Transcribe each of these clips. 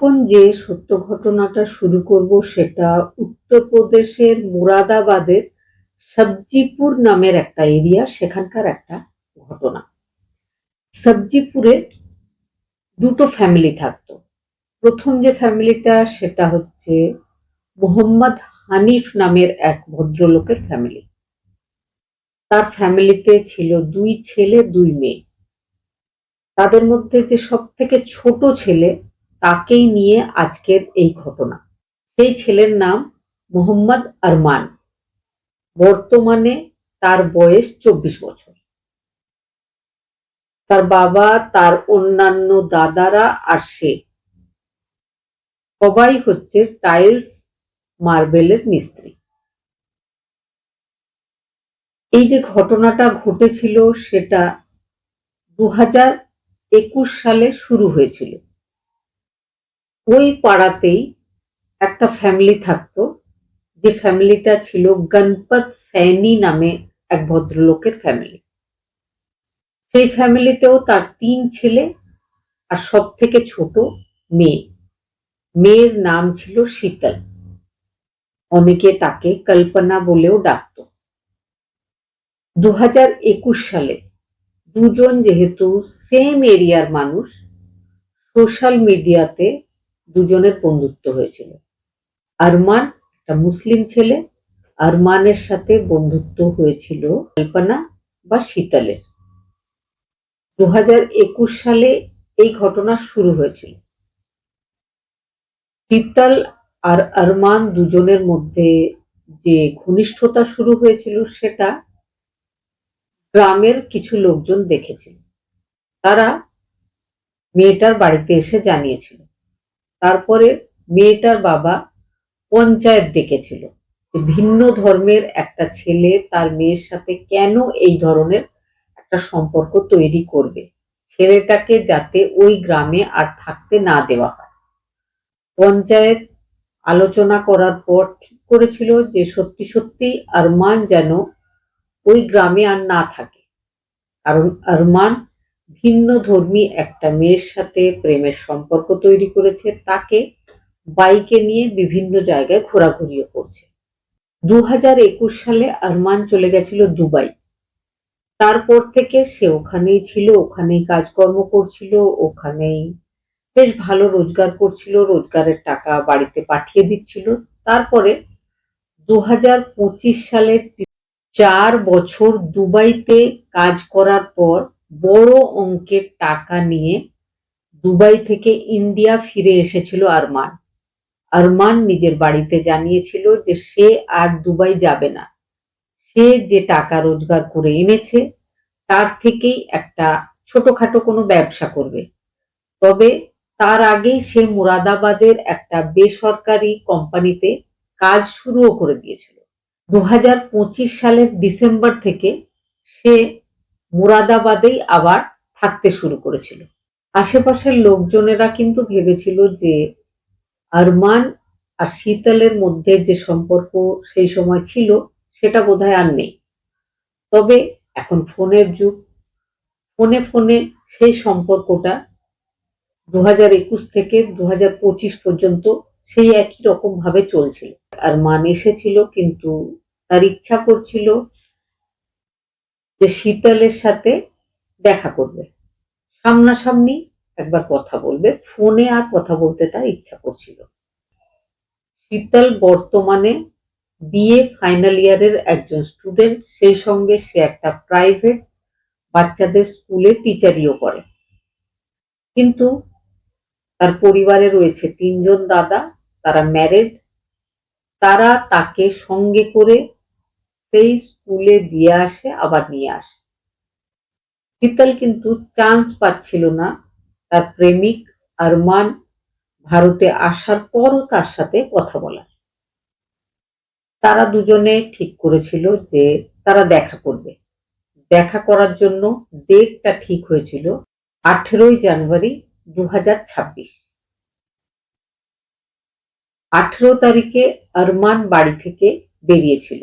এখন যে সত্য ঘটনাটা শুরু করব সেটা উত্তরপ্রদেশের মুরাদাবাদের সবজিপুর নামের একটা এরিয়া, সেখানকার একটা ঘটনা। সবজিপুরে দুটো ফ্যামিলি থাকতো। প্রথম যে ফ্যামিলিটা সেটা হচ্ছে মোহাম্মদ হানিফ নামের এক ভদ্রলোকের ফ্যামিলি। তার ফ্যামিলিতে ছিল দুই ছেলে দুই মেয়ে। তাদের মধ্যে যে সব থেকে ছোট ছেলে, তাকেই নিয়ে আজকের এই ঘটনা। সেই ছেলের নাম মোহাম্মদ আরমান। বর্তমানে তার বয়স 24 বছর। তার বাবা, তার অন্যান্য দাদারা আর সে সবাই হচ্ছে টাইলস মার্বেলের মিস্ত্রি। এই যে ঘটনাটা ঘটেছিল সেটা 2021 সালে শুরু হয়েছিল। ওই পাড়াতেই একটা ফ্যামিলি থাকতো, যে ফ্যামিলিটা ছিল গণপত সৈনি নামে এক ভদ্রলোকের ফ্যামিলি। সেই ফ্যামিলিতেও তার 3 ছেলে আর সব থেকে ছোট মেয়ে। মেয়ের নাম ছিল শীতল। অনেকে তাকে কল্পনা বলেও ডাকত। 2021 সালে দুজন যেহেতু সেম এরিয়ার মানুষ, সোশ্যাল মিডিয়াতে দুজনের বন্ধুত্ব হয়েছিল। আরমান একটা মুসলিম ছেলে, আরমানের সাথে বন্ধুত্ব হয়েছিল কল্পনা বা শীতলের। 2021 সালে এই ঘটনা শুরু হয়েছিল। শীতল আর আরমান দুজনের মধ্যে যে ঘনিষ্ঠতা শুরু হয়েছিল সেটা গ্রামের কিছু লোকজন দেখেছিল। তারা মেয়েটার বাড়িতে এসে জানিয়েছিল। তারপরে মেয়েটার বাবা পঞ্চায়েত ডেকেছিল যে ভিন্ন ধর্মের একটা ছেলে তার মেয়ের সাথে কেন এই ধরনের একটা সম্পর্ক তৈরি করবে, ছেলেটাকে যাতে ওই গ্রামে আর থাকতে না দেওয়া হয়। পঞ্চায়েত আলোচনা করার পর ঠিক করেছিল যে সত্যি সত্যি আরমান যেন ওই গ্রামে আর না থাকে, কারণ আরমান ভিন্ন ধর্মী একটা মেয়ের সাথে প্রেমের সম্পর্ক তৈরি করেছে, তাকে বাইকে নিয়ে বিভিন্ন জায়গায় ঘোরাঘুরিও করছে। 2021 সালে আরমান চলে গেছিল দুবাই। তারপর থেকে সে ওখানেই ছিল, ওখানেই কাজকর্ম করছিল, ওখানেই বেশ ভালো রোজগার করছিল, রোজগারের টাকা বাড়িতে পাঠিয়ে দিচ্ছিল। তারপরে 2025 সালের 4 বছর দুবাইতে কাজ করার পর বড় অঙ্কের টাকা নিয়ে দুবাই থেকে ইন্ডিয়া ফিরে এসেছিল আরমান। আরমান নিজের বাড়িতে জানিয়েছিল যে সে আর দুবাই যাবে না। সে যে টাকা রোজগার করে এনেছে তার থেকেই একটা ছোটখাটো কোনো ব্যবসা করবে। তবে তার আগেই সে মুরাদাবাদের একটা বেসরকারি কোম্পানিতে কাজ শুরুও করে দিয়েছিল। 2025 সালের ডিসেম্বর থেকে সে মুরাদাবাদেই আবার থাকতে শুরু করেছিল। আশেপাশের লোকজনেরা কিন্তু ভেবেছিল যে আরমান আর শীতলের মধ্যে যে সম্পর্ক সেই সময় ছিল সেটা বোধহয় আর নেই। তবে এখন ফোনের যুগ, ফোনে ফোনে সেই সম্পর্কটা 2021 থেকে 2025 পর্যন্ত সেই একই রকম ভাবে চলছিল। আরমান এসেছিল, কিন্তু তার ইচ্ছা করছিল যে শীতলের সাথে দেখা করবে, সামনাসামনি একবার কথা বলবে, ফোনে আর কথা বলতে তার ইচ্ছা করছিল। শীতল বর্তমানে বিএ ফাইনাল ইয়ারের একজন স্টুডেন্ট, সেই সঙ্গে সে একটা প্রাইভেট বাচ্চাদের স্কুলে টিচারিও করে। কিন্তু তার পরিবারে রয়েছে 3 জন দাদা, তারা ম্যারিড। তারা তাকে সঙ্গে করে সেই স্কুলে দিয়ে আসে আবার নিয়ে আসে। শীতল কিন্তু চান্স পাচ্ছিল না তার প্রেমিক আরমান ভারতে আসার পরও তার সাথে কথা বলার। তারা দুজনে ঠিক করেছিল যে তারা দেখা করবে। দেখা করার জন্য ডেটটা ঠিক হয়েছিল 18 জানুয়ারি 2026। 18 তারিখে আরমান বাড়ি থেকে বেরিয়েছিল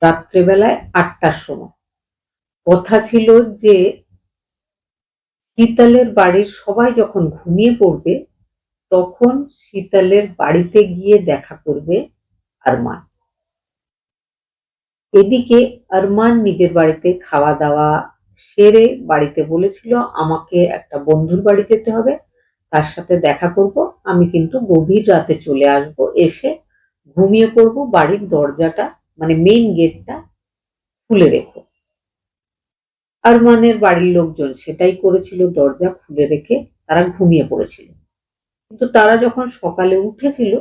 রাত্রেবেলায় 8টার সময়। কথা ছিল যে শীতলের বাড়ির সবাই যখন ঘুমিয়ে পড়বে তখন শীতলের বাড়িতে গিয়ে দেখা করবে আরমান। এদিকে আরমান নিজের বাড়িতে খাওয়া দাওয়া সেরে বাড়িতে বলেছিল, আমাকে একটা বন্ধুর বাড়ি যেতে হবে, তার সাথে দেখা করব, আমি কিন্তু গভীর রাতে চলে আসব, এসে ঘুমিয়ে পড়বো, বাড়ির দরজাটা মানে মেইন গেটটা খুলে রেখো। আরমানের বাড়ির লোকজন সেটাই করেছিল, দরজা খুলে রেখে তারা ঘুমিয়ে পড়েছিল। কিন্তু তারা যখন সকালে উঠেছিল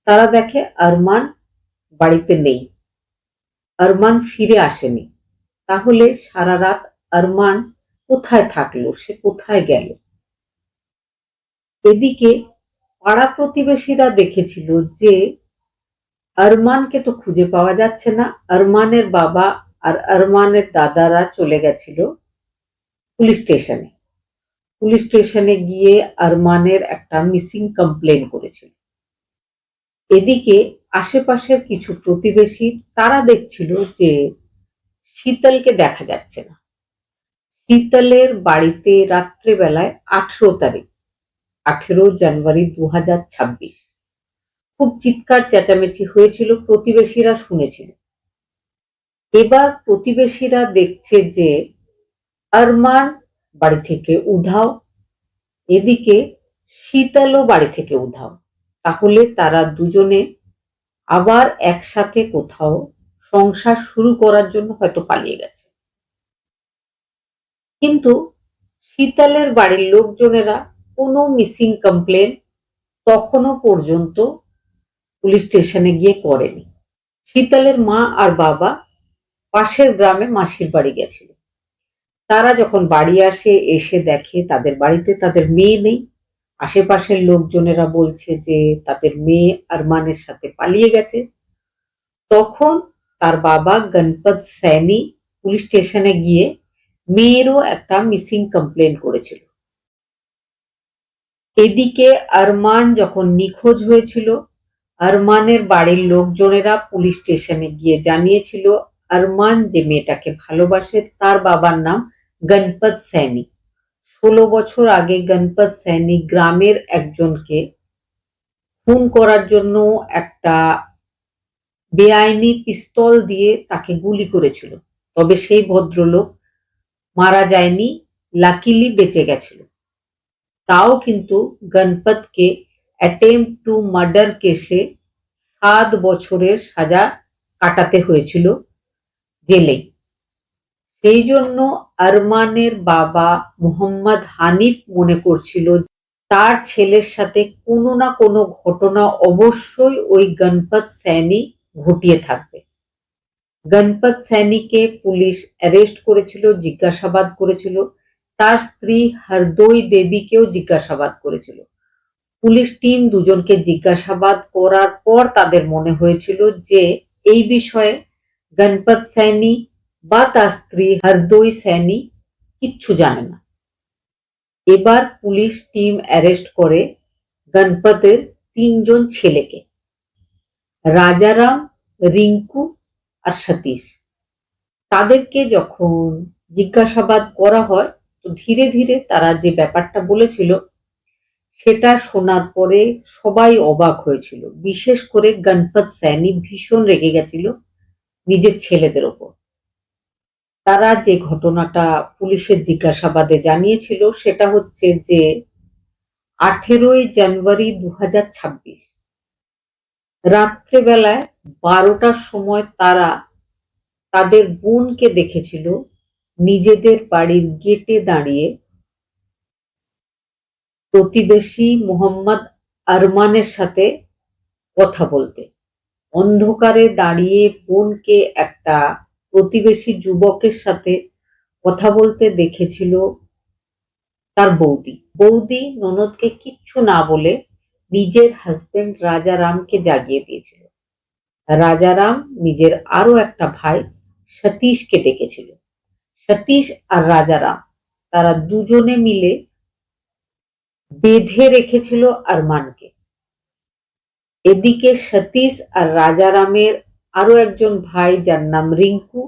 তারা দেখে আরমান বাড়িতে নেই, আরমান ফিরে আসেনি। তাহলে সারা রাত আরমান কোথায় থাকলো, সে কোথায় গেল? এদিকে পাড়া প্রতিবেশীরা দেখেছিল যে আরমানকে তো খুঁজে পাওয়া যাচ্ছে না। আরমানের বাবা আর আরমানের দাদারা চলে গেছিল পুলিশ স্টেশনে। পুলিশ স্টেশনে গিয়ে আরমানের একটা মিসিং কমপ্লেন করেছিল। এদিকে আশেপাশের কিছু প্রতিবেশী তারা দেখছিল যে শীতলকে দেখা যাচ্ছে না। শীতলের বাড়িতে রাত্রেবেলায় 18 তারিখ, 18 জানুয়ারি 2026 খুব চিৎকার চেঁচামেচি হয়েছিল, প্রতিবেশীরা শুনেছিল। এবার প্রতিবেশীরা দেখছে যে আরমান বাড়ি থেকে উধাও, এদিকে শীতলও বাড়ি থেকে উধাও। তাহলে তারা দুজনে আবার একসাথে কোথাও সংসার শুরু করার জন্য হয়তো পালিয়ে গেছে। কিন্তু শীতলের বাড়ির লোকজনেরা কোনো মিসিং কমপ্লেন তখনো পর্যন্ত পুলিশ স্টেশনে গিয়ে করেনি। শীতলের মা আর বাবা পাশের গ্রামে মাসির বাড়ি গেছিল। তারা যখন বাড়ি আসে, এসে দেখে তাদের বাড়িতে তাদের মেয়ে নেই। আশেপাশের লোকজনেরা বলছে যে তাদের মেয়ে আরমানের সাথে পালিয়ে গেছে। তখন তার বাবা গণপত সৈনী পুলিশ স্টেশনে গিয়ে মেয়েরও একটা মিসিং কমপ্লেন করেছিল। এদিকে আরমান যখন নিখোঁজ হয়েছিল, আরমানের বাড়ির লোকজনেরা পুলিশ স্টেশনে গিয়ে জানিয়েছিল আরমান যে মেয়েটাকে ভালোবাসে তার বাবার নাম গণপত সৈনী। 16 বছর আগে গণপত সৈনী গ্রামের একজনকে খুন করার জন্য একটা বেআইনি পিস্তল দিয়ে তাকে গুলি করেছিল। তবে সেই ভদ্রলোক মারা যায়নি, লাকিলি বেঁচে গেছিল। তাও কিন্তু গণপতকে অ্যাটেম্প্ট টু মার্ডার কেসে 7 বছরের সাজা কাটাতে হয়েছিল জেলেই। সেই জন্য আরমানের বাবা মোহাম্মদ হানিফ মনে করছিল তার ছেলের সাথে কোনো না কোনো ঘটনা অবশ্যই ওই গণপত সৈনী ঘটিয়ে থাকবে। গণপত সৈনীকে পুলিশ অ্যারেস্ট করেছিল, জিজ্ঞাসাবাদ করেছিল। তার স্ত্রী হরদোই দেবীকেও জিজ্ঞাসাবাদ করেছিল। পুলিশ টিম দুজনকে জিজ্ঞাসাবাদ করার পর তাদের মনে হয়েছিল যে এই বিষয়ে গণপত সৈনী বা তার স্ত্রী হরদোই সৈনী কিচ্ছু জানে না। এবার পুলিশ টিম অ্যারেস্ট করে গণপতের 3 জন ছেলেকে, রাজারাম, রিঙ্কু আর সতীশ। তাদেরকে যখন জিজ্ঞাসাবাদ করা হয় তো ধীরে ধীরে তারা যে ব্যাপারটা বলেছিল সেটা শোনার পরে সবাই অবাক হয়েছিল। বিশেষ করে গণপত সৈনী ভীষণ রেগে গেছিল নিজের ছেলেদের ওপর। তারা যে ঘটনাটা পুলিশের জিজ্ঞাসাবাদে জানিয়েছিল সেটা হচ্ছে যে 18 জানুয়ারি 2026 রাত্রেবেলায় 12টার সময় তারা তাদের বোনকে দেখেছিল নিজেদের বাড়ির গেটে দাঁড়িয়ে প্রতিবেশী মোহাম্মদ আরমানের সাথে কথা বলতে। অন্ধকারে দাঁড়িয়ে বোনকে একটা প্রতিবেশী যুবকের সাথে কথা বলতে দেখেছিল তার বৌদি। বৌদি ননদকে কিচ্ছু না বলে নিজের হাজবেন্ড রাজারামকে জাগিয়ে দিয়েছিল। রাজারাম নিজের আরো একটা ভাই সতীশকে ডেকেছিল। সতীশ আর রাজারাম তারা দুজনে মিলে বেঁধে রেখেছিল আরমানকে। এদিকে সতীশ আর রাজারামের আরো একজন ভাই যার নাম রিঙ্কু,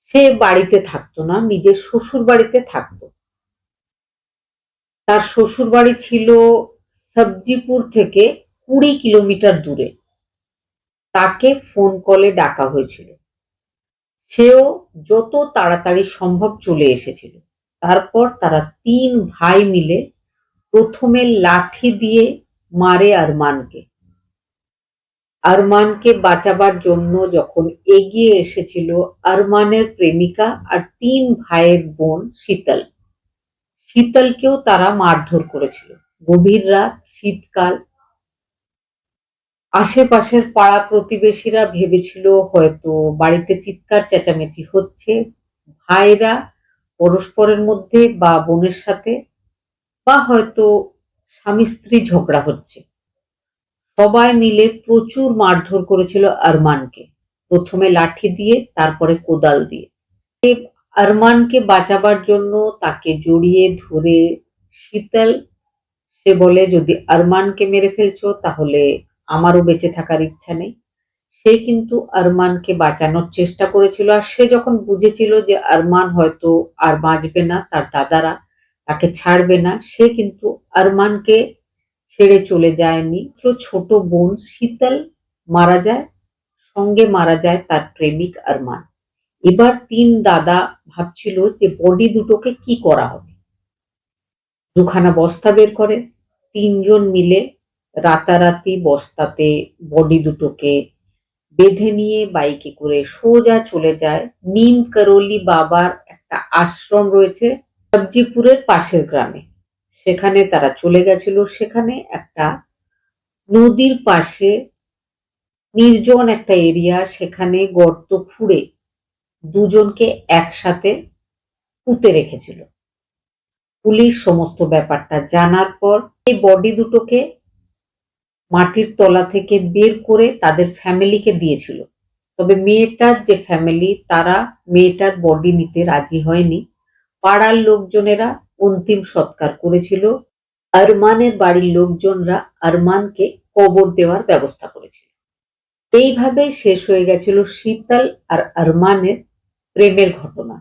সে বাড়িতে থাকতো না, নিজের শ্বশুর বাড়িতে থাকতো। তার শ্বশুর বাড়ি ছিল সবজিপুর থেকে 20 কিলোমিটার দূরে। তাকে ফোন কলে ডাকা হয়েছিল। সেও যত তাড়াতাড়ি সম্ভব চলে এসেছিল। তারপর তারা 3 ভাই মিলে প্রথমে লাঠি দিয়ে মারে আরমানকে। আরমানকে বাঁচাবার জন্য যখন এগিয়ে এসেছিল আরমানের প্রেমিকা আর 3 ভাইয়ের বোন শীতল, শীতলকেও তারা মারধর করেছিল। গভীর রাত, শীতকাল। আশেপাশের পাড়া প্রতিবেশীরা ভেবেছিল হয়তো বাড়িতে চিৎকার চেঁচামেচি হচ্ছে, ভাইরা পরস্পরের মধ্যে বা বোনের সাথে, বা হয়তো স্বামী স্ত্রী ঝগড়া হচ্ছে। সবাই মিলে প্রচুর মারধর করেছিল আরমানকে, প্রথমে লাঠি দিয়ে, তারপরে কোদাল দিয়ে। আরমানকে বাঁচাবার জন্য তাকে জড়িয়ে ধরে শীতল, সে বলে, যদি আরমানকে মেরে ফেলছো তাহলে আমারও বেঁচে থাকার ইচ্ছা নেই। সে কিন্তু আরমানকে বাঁচানোর চেষ্টা করেছিল, আর সে যখন বুঝেছিল যে আরমান হয়তো আর বাঁচবে না, তার দাদারা তাকে ছাড়বে না, সে কিন্তু আরমানকে ছেড়ে চলে যায়নি। তো ছোট বোন শীতল মারা যায়, সঙ্গে মারা যায় তার প্রেমিক আরমান। এবার 3 দাদা ভাবছিল যে বডি দুটোকে কি করা হবে। 2খানা বস্তা বের করে, 3জন মিলে রাতারাতি বস্তাতে বডি দুটোকে বেঁধে নিয়ে বাইকে করে সোজা চলে যায় নিম করোলি বাবার একটা আশ্রম রয়েছে সবজিপুরের পাশের গ্রামে। সেখানে তারা চলে গেছিল। সেখানে একটা নদীর পাশে নির্জন একটা এরিয়া, সেখানে গর্ত খুঁড়ে দুজনকে একসাথে পুঁতে রেখেছিল। পুলিশ সমস্ত ব্যাপারটা জানার পর এই বডি দুটোকে মাটির তলা থেকে বের করে তাদের ফ্যামিলিকে দিয়েছিল। তবে মেয়েটার যে ফ্যামিলি, তারা মেয়েটার বডি নিতে রাজি হয়নি। পাড়ার লোকজনেরা অন্তিম সৎকার করেছিল। আরমানের বাড়ির লোকজনরা আরমানকে কবর দেওয়ার ব্যবস্থা করেছিল। এইভাবে শেষ হয়ে গেছিল শীতল আর আরমানের প্রেমের ঘটনা।